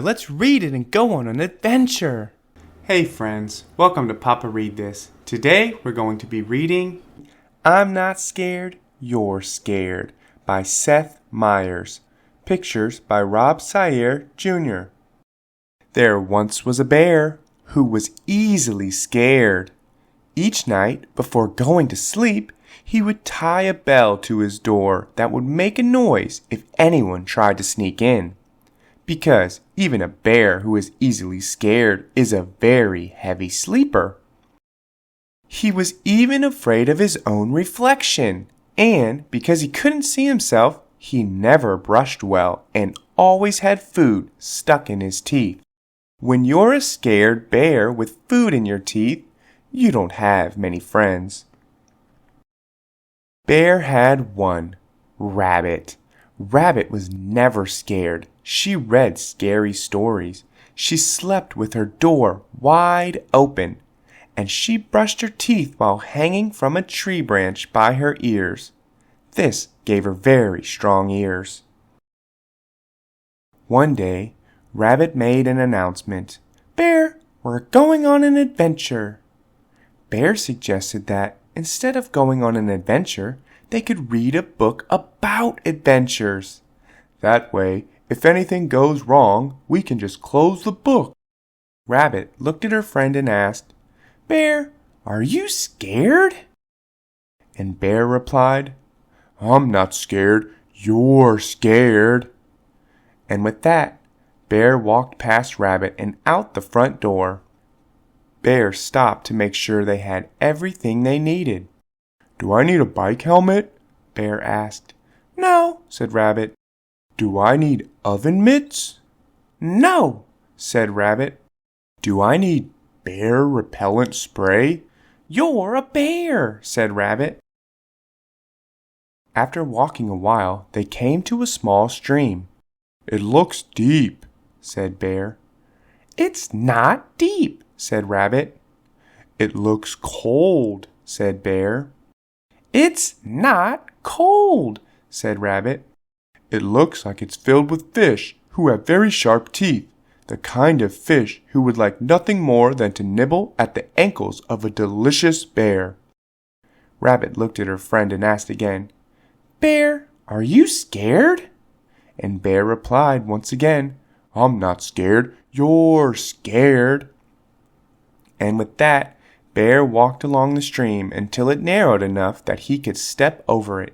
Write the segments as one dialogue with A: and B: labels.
A: let's read it and go on an adventure.
B: Hey friends, welcome to Papa Read This. Today we're going to be reading
A: I'm Not Scared, You're Scared by Seth Meyers. Pictures by Rob Sayer Jr. There once was a bear who was easily scared. Each night, before going to sleep, he would tie a bell to his door that would make a noise if anyone tried to sneak in. Because even a bear who is easily scared is a very heavy sleeper. He was even afraid of his own reflection, and because he couldn't see himself, he never brushed well and always had food stuck in his teeth. When you're a scared bear with food in your teeth, you don't have many friends. Bear had one, Rabbit. Rabbit was never scared. She read scary stories. She slept with her door wide open, and she brushed her teeth while hanging from a tree branch by her ears. This gave her very strong ears. One day, Rabbit made an announcement. Bear, we're going on an adventure. Bear suggested that, instead of going on an adventure, they could read a book about adventures. That way, if anything goes wrong, we can just close the book. Rabbit looked at her friend and asked, Bear, are you scared? And Bear replied, I'm not scared, you're scared. And with that, Bear walked past Rabbit and out the front door. Bear stopped to make sure they had everything they needed. Do I need a bike helmet? Bear asked. No, said Rabbit. Do I need oven mitts? No, said Rabbit. Do I need bear repellent spray? You're a bear, said Rabbit. After walking a while, they came to a small stream. It looks deep, said Bear. It's not deep, said Rabbit. It looks cold, said Bear. It's not cold, said Rabbit. It looks like it's filled with fish who have very sharp teeth, the kind of fish who would like nothing more than to nibble at the ankles of a delicious bear. Rabbit looked at her friend and asked again, Bear, are you scared? And Bear replied once again, I'm not scared, you're scared. And with that, Bear walked along the stream until it narrowed enough that he could step over it.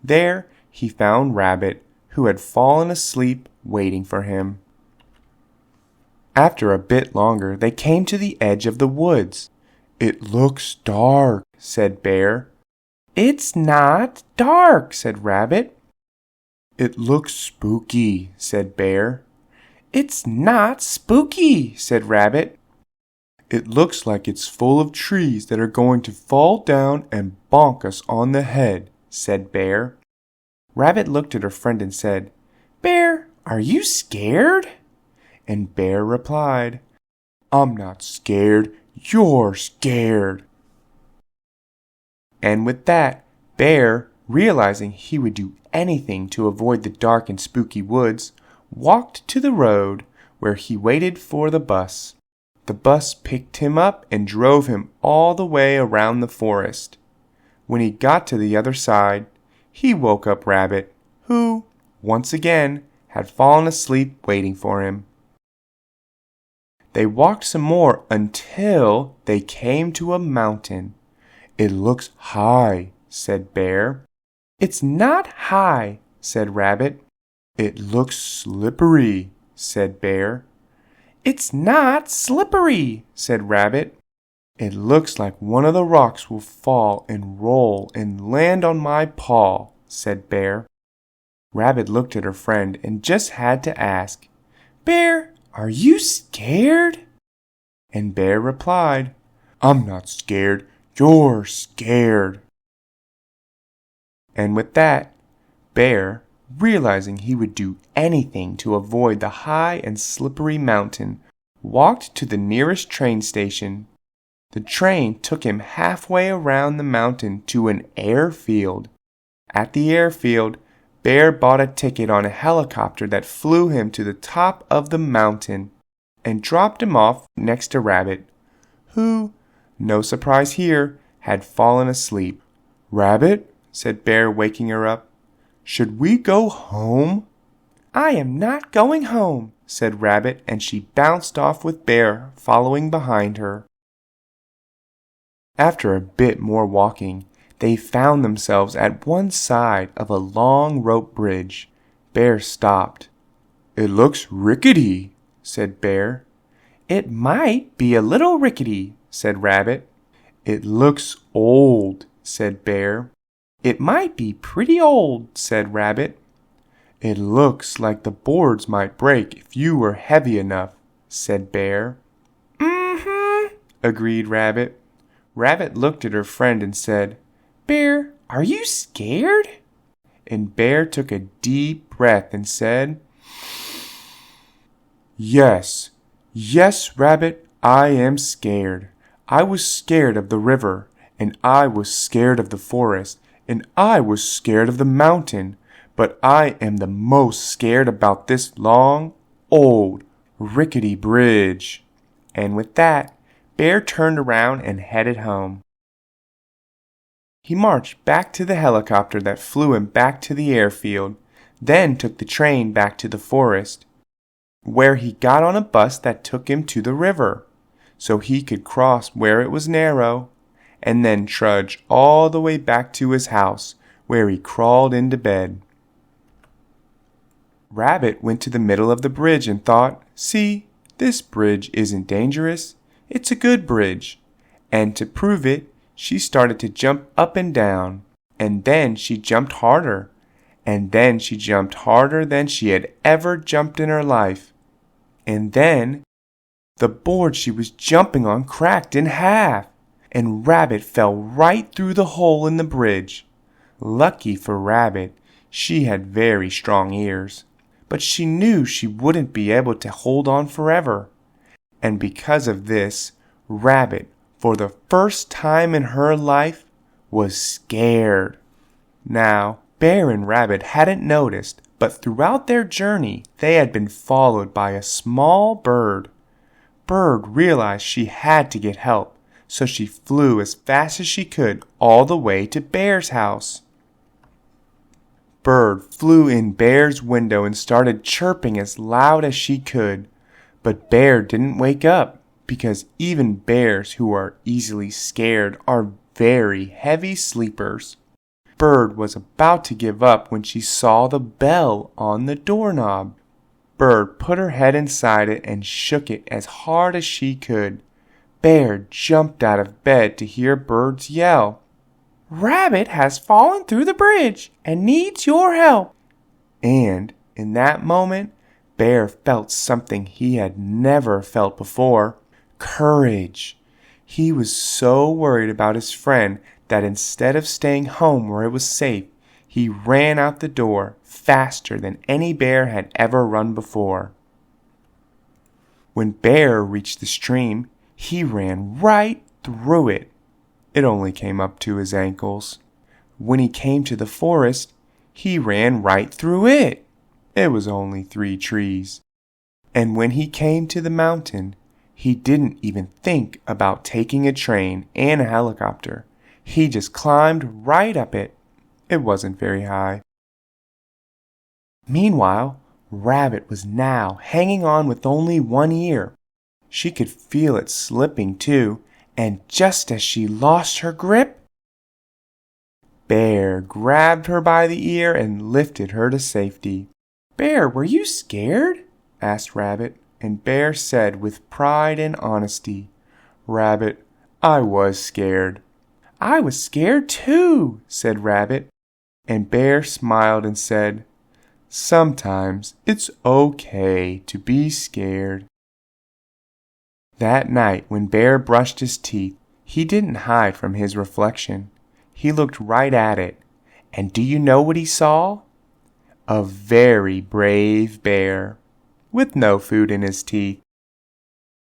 A: There he found Rabbit, who had fallen asleep waiting for him. After a bit longer, they came to the edge of the woods. It looks dark, said Bear. It's not dark, said Rabbit. It looks spooky, said Bear. It's not spooky, said Rabbit. It looks like it's full of trees that are going to fall down and bonk us on the head, said Bear. Rabbit looked at her friend and said, Bear, are you scared? And Bear replied, I'm not scared, you're scared. And with that, Bear, realizing he would do anything to avoid the dark and spooky woods, walked to the road where he waited for the bus. The bus picked him up and drove him all the way around the forest. When he got to the other side, he woke up Rabbit, who, once again, had fallen asleep waiting for him. They walked some more until they came to a mountain. It looks high, said Bear. It's not high, said Rabbit. It looks slippery, said Bear. It's not slippery, said Rabbit. It looks like one of the rocks will fall and roll and land on my paw, said Bear. Rabbit looked at her friend and just had to ask, Bear, are you scared? And Bear replied, I'm not scared, you're scared. And with that, Bear, realizing he would do anything to avoid the high and slippery mountain, walked to the nearest train station. The train took him halfway around the mountain to an airfield. At the airfield, Bear bought a ticket on a helicopter that flew him to the top of the mountain and dropped him off next to Rabbit, who, no surprise here, had fallen asleep. "Rabbit," said Bear, waking her up, "should we go home?" "I am not going home," said Rabbit, and she bounced off with Bear following behind her. After a bit more walking, they found themselves at one side of a long rope bridge. Bear stopped. "It looks rickety," said Bear. "It might be a little rickety," said Rabbit. "It looks old," said Bear. "It might be pretty old," said Rabbit. "It looks like the boards might break if you were heavy enough," said Bear. "Mm-hmm," agreed Rabbit. Rabbit looked at her friend and said, "Bear, are you scared?" And Bear took a deep breath and said, "Yes, Rabbit, I am scared. I was scared of the river, and I was scared of the forest, and I was scared of the mountain, but I am the most scared about this long, old, rickety bridge." And with that, Bear turned around and headed home. He marched back to the helicopter that flew him back to the airfield, then took the train back to the forest, where he got on a bus that took him to the river, so he could cross where it was narrow, and then trudge all the way back to his house, where he crawled into bed. Rabbit went to the middle of the bridge and thought, "See, this bridge isn't dangerous. It's a good bridge." And to prove it, she started to jump up and down, and then she jumped harder, and then she jumped harder than she had ever jumped in her life. And then the board she was jumping on cracked in half, and Rabbit fell right through the hole in the bridge. Lucky for Rabbit, she had very strong ears, but she knew she wouldn't be able to hold on forever. And because of this, Rabbit, for the first time in her life, was scared. Now, Bear and Rabbit hadn't noticed, but throughout their journey they had been followed by a small bird. Bird realized she had to get help, so she flew as fast as she could all the way to Bear's house. Bird flew in Bear's window and started chirping as loud as she could. But Bear didn't wake up, because even bears who are easily scared are very heavy sleepers. Bird was about to give up when she saw the bell on the doorknob. Bird put her head inside it and shook it as hard as she could. Bear jumped out of bed to hear Bird's yell. "Rabbit has fallen through the bridge and needs your help." And in that moment, Bear felt something he had never felt before: courage. He was so worried about his friend that instead of staying home where it was safe, he ran out the door faster than any bear had ever run before. When Bear reached the stream, he ran right through it. It only came up to his ankles. When he came to the forest, he ran right through it. It was only 3 trees. And when he came to the mountain, he didn't even think about taking a train and a helicopter. He just climbed right up it. It wasn't very high. Meanwhile, Rabbit was now hanging on with only one ear. She could feel it slipping too, and just as she lost her grip, Bear grabbed her by the ear and lifted her to safety. "Bear, were you scared?" asked Rabbit, and Bear said with pride and honesty, "Rabbit, I was scared." "I was scared too," said Rabbit, and Bear smiled and said, "Sometimes it's okay to be scared." That night, when Bear brushed his teeth, he didn't hide from his reflection. He looked right at it, and do you know what he saw? A very brave bear, with no food in his teeth.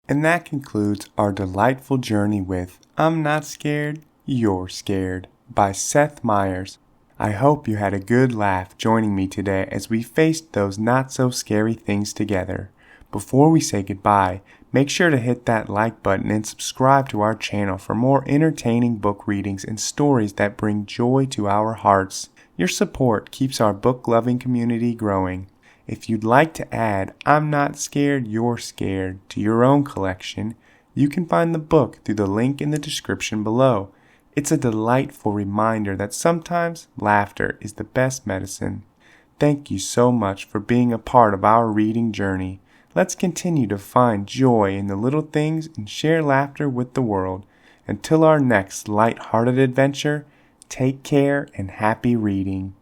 A: And that concludes our delightful journey with I'm Not Scared, You're Scared by Seth Meyers. I hope you had a good laugh joining me today as we faced those not-so-scary things together. Before we say goodbye, make sure to hit that like button and subscribe to our channel for more entertaining book readings and stories that bring joy to our hearts. Your support keeps our book-loving community growing. If you'd like to add I'm Not Scared, You're Scared to your own collection, you can find the book through the link in the description below. It's a delightful reminder that sometimes laughter is the best medicine. Thank you so much for being a part of our reading journey. Let's continue to find joy in the little things and share laughter with the world. Until our next light-hearted adventure, take care and happy reading.